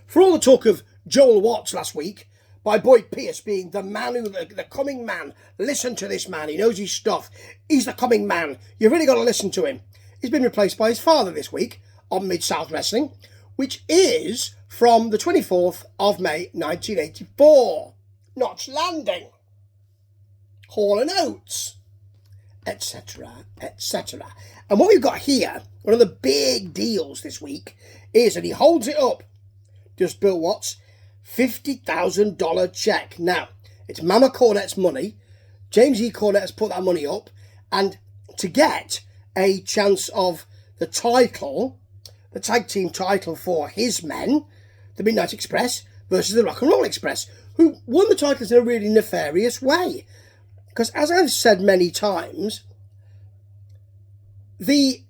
For all the talk of Joel Watts last week, by Boyd Pierce being the man the coming man. Listen to this man, he knows his stuff. He's the coming man. You've really got to listen to him. He's been replaced by his father this week on Mid-South Wrestling, which is from the 24th of May 1984. Notch Landing, Hall & Oates, etc., etc. And what we've got here, one of the big deals this week, is, and he holds it up, just Bill Watts, $50,000 check. Now, it's Mama Cornette's money. James E. Cornette has put that money up, and to get a chance of the title, the tag team title for his men, the Midnight Express versus the Rock and Roll Express, who won the titles in a really nefarious way. Because as I've said many times, the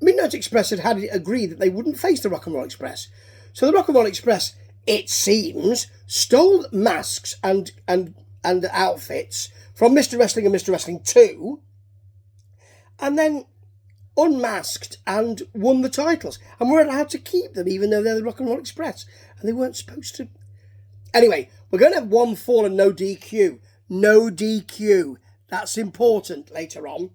Midnight Express had it agreed that they wouldn't face the Rock and Roll Express. So the Rock and Roll Express, it seems, stole masks and outfits from Mr. Wrestling and Mr. Wrestling 2, and then unmasked and won the titles. And were allowed to keep them, even though they're the Rock and Roll Express. And they weren't supposed to. Anyway, we're going to have one fall and no DQ. No DQ. That's important later on.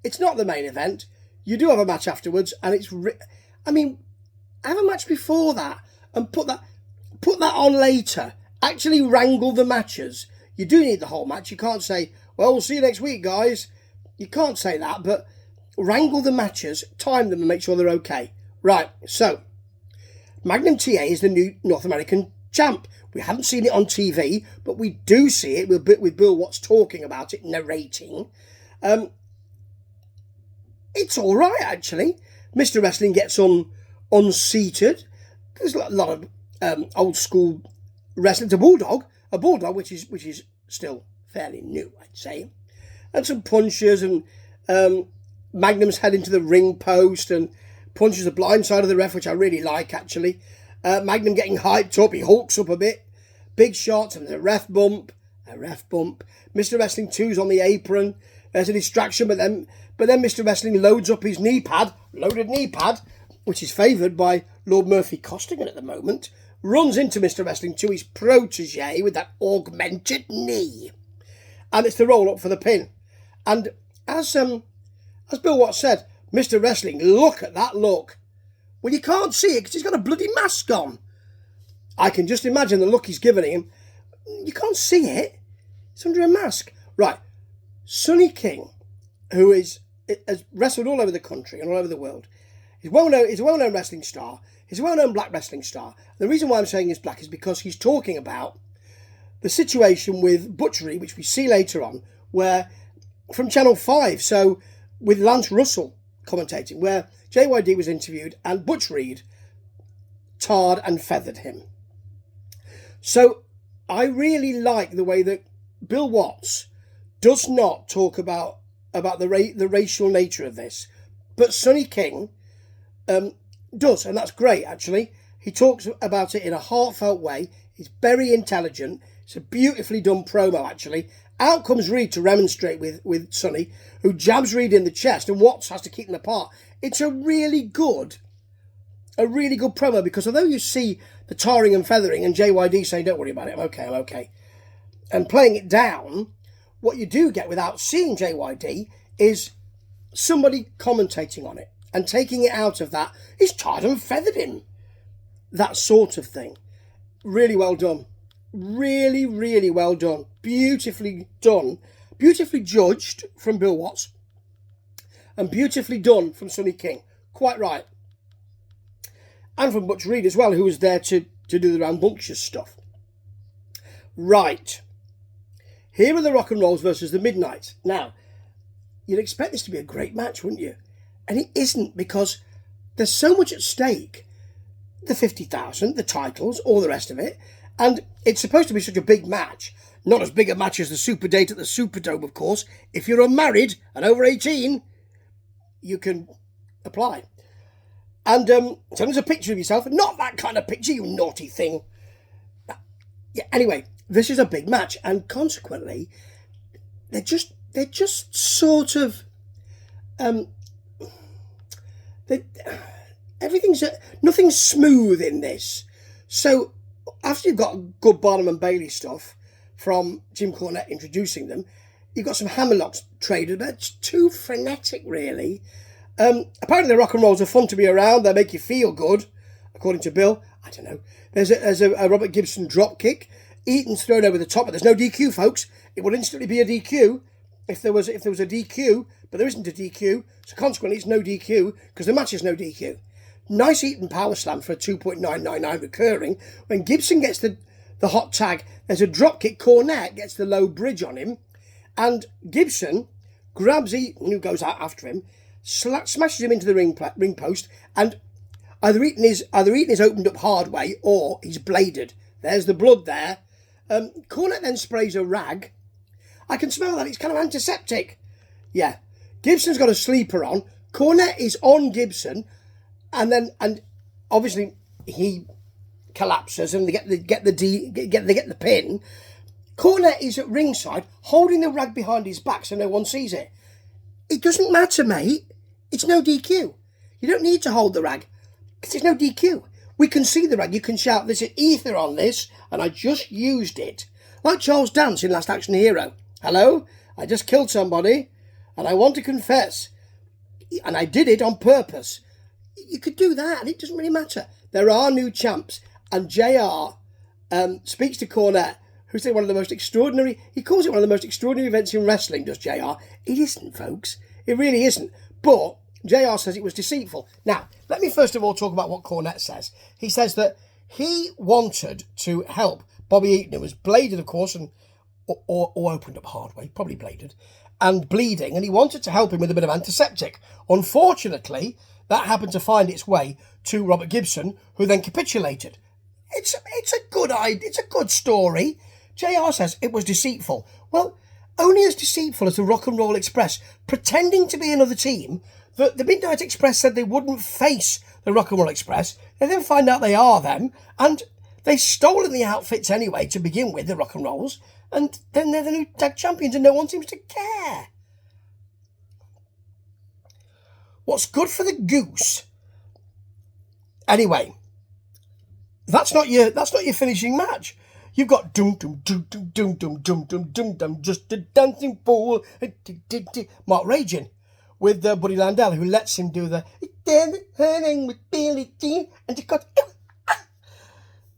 It's not the main event. You do have a match afterwards, and it's... have a match before that, and put that on later. Actually wrangle the matches. You do need the whole match. You can't say, well, we'll see you next week, guys. You can't say that, but wrangle the matches, time them, and make sure they're okay. Right, so, Magnum TA is the new North American champ. We haven't seen it on TV, but we do see it with Bill Watts talking about it, narrating. It's all right, actually. Mr. Wrestling gets unseated. There's a lot of old school wrestling. A bulldog, which is still fairly new, I'd say, and some punches, and Magnum's heading to the ring post and punches the blind side of the ref, which I really like, actually. Magnum getting hyped up, he hulks up a bit, big shots, and a ref bump. Mr. Wrestling 2's on the apron. There's a distraction, but then Mr. Wrestling loads up his loaded knee pad, which is favoured by Lord Murphy Costigan at the moment, runs into Mr. Wrestling 2, his protege, with that augmented knee. And it's the roll-up for the pin. And as Bill Watts said, Mr. Wrestling, look at that look. Well, you can't see it because he's got a bloody mask on. I can just imagine the look he's giving him. You can't see it. It's under a mask. Right. Sonny King, who has wrestled all over the country and all over the world, he's a well-known wrestling star. He's a well-known black wrestling star. The reason why I'm saying he's black is because he's talking about the situation with butchery, which we see later on, where from Channel 5, so with Lance Russell commentating, where JYD was interviewed and Butch Reed tarred and feathered him. So I really like the way that Bill Watts does not talk about the racial nature of this, but Sonny King does, and that's great, actually. He talks about it in a heartfelt way. He's very intelligent. It's a beautifully done promo, actually. Out comes Reed to remonstrate with Sonny, who jabs Reed in the chest, and Watts has to keep them apart. It's a really good promo, because although you see the tarring and feathering and JYD saying, don't worry about it, I'm okay, and playing it down, what you do get without seeing JYD is somebody commentating on it and taking it out of that, he's tarred and feathered him. That sort of thing. Really well done. Really, really well done. Beautifully done. Beautifully judged from Bill Watts. And beautifully done from Sonny King. Quite right. And from Butch Reed as well, who was there to do the rambunctious stuff. Right. Here are the Rock and Rolls versus the Midnight. Now, you'd expect this to be a great match, wouldn't you? And it isn't, because there's so much at stake. The 50,000, the titles, all the rest of it. And it's supposed to be such a big match. Not as big a match as the Super Date at the Superdome, of course. If you're unmarried and over 18, you can apply. And so there's a picture of yourself. Not that kind of picture, you naughty thing. Yeah, anyway, this is a big match. And consequently, they're just sort of... nothing's smooth in this. So after you've got good Barnum and Bailey stuff from Jim Cornette introducing them, you've got some hammerlocks traded, but it's too frenetic, really. Apparently the rock and rolls are fun to be around. They make you feel good, according to Bill. I don't know. There's a Robert Gibson drop kick. Eaton's thrown over the top, but there's no DQ, folks. It would instantly be a DQ if there was a DQ, but there isn't a DQ, so consequently it's no DQ because the match is no DQ. Nice Eaton power slam for a 2.999 recurring. When Gibson gets the hot tag, there's a drop kick. Cornette gets the low bridge on him, and Gibson grabs Eaton, who goes out after him, smashes him into the ring post, and either Eaton is opened up hard way or he's bladed. There's the blood there. Cornette then sprays a rag. I can smell that. It's kind of antiseptic. Yeah. Gibson's got a sleeper on. Cornette is on Gibson, and obviously he collapses and they get the pin. Cornette is at ringside holding the rag behind his back so no one sees it. It doesn't matter, mate. It's no DQ. You don't need to hold the rag because there's no DQ. We can see the rag. You can shout, "There's an ether on this, and I just used it." Like Charles Dance in Last Action Hero. "Hello, I just killed somebody, and I want to confess. And I did it on purpose." You could do that, and it doesn't really matter. There are new champs, and JR speaks to Cornette, who said one of the most extraordinary... He calls it one of the most extraordinary events in wrestling, does JR? It isn't, folks. It really isn't. But JR says it was deceitful. Now, let me first of all talk about what Cornette says. He says that he wanted to help Bobby Eaton, who was bladed, of course, and or opened up hard way, probably bladed, and bleeding, and he wanted to help him with a bit of antiseptic. Unfortunately, that happened to find its way to Robert Gibson, who then capitulated. It's a good idea. It's a good story. JR says it was deceitful. Well, only as deceitful as the Rock and Roll Express, pretending to be another team. The Midnight Express said they wouldn't face the Rock and Roll Express. They then find out they are them, and they've stolen the outfits anyway to begin with, the Rock and Rolls, and then they're the new tag champions and no one seems to care. What's good for the goose? Anyway, that's not your finishing match. You've got dum dum dum dum dum dum dum dum dum dum, just a dancing fool. Mark Ragin with Buddy Landell, who lets him do the with Billy Jean, and he got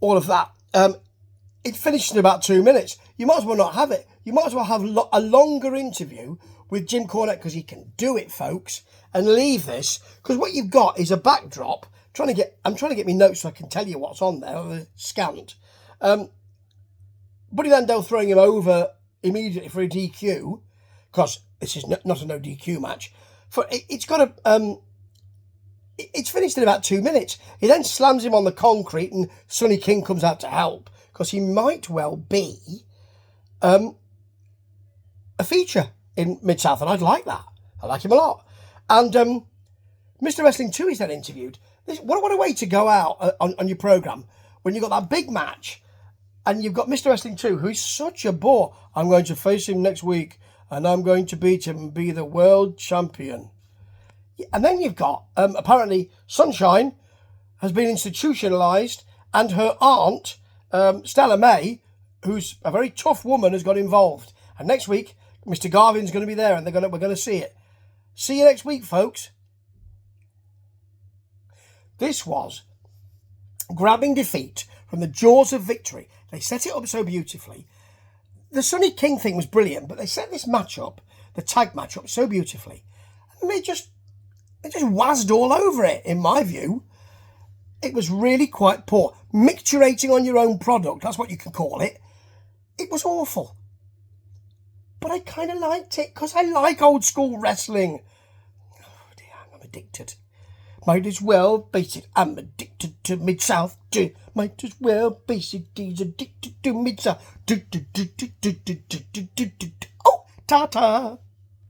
all of that. It finished in about 2 minutes. You might as well not have it. You might as well have a longer interview with Jim Cornette, because he can do it, folks, and leave this, because what you've got is a backdrop. I'm trying to get me notes so I can tell you what's on there. Scant. Buddy Landell throwing him over immediately for a DQ, because this is not a no DQ match. It's finished in about 2 minutes. He then slams him on the concrete, and Sonny King comes out to help, because he might well be a feature in Mid-South, and I'd like that. I like him a lot. And Mr. Wrestling 2 is then interviewed. What a way to go out on your programme when you've got that big match and you've got Mr. Wrestling 2, who's such a bore. "I'm going to face him next week and I'm going to beat him and be the world champion." And then you've got, apparently, Sunshine has been institutionalised, and her aunt, Stella May, who's a very tough woman, has got involved. And next week, Mr. Garvin's going to be there, and we're going to see it. See you next week, folks. This was grabbing defeat from the jaws of victory. They set it up so beautifully. The Sonny King thing was brilliant, but they set this match up, the tag match up, so beautifully. And they just wazzed all over it, in my view. It was really quite poor. Micturating on your own product, that's what you can call it. It was awful. But I kind of liked it, because I like old school wrestling. Oh dear, I'm addicted. Might as well face it, I'm addicted to Mid-South. Might as well face it, he's addicted to Mid-South. Oh, ta-ta.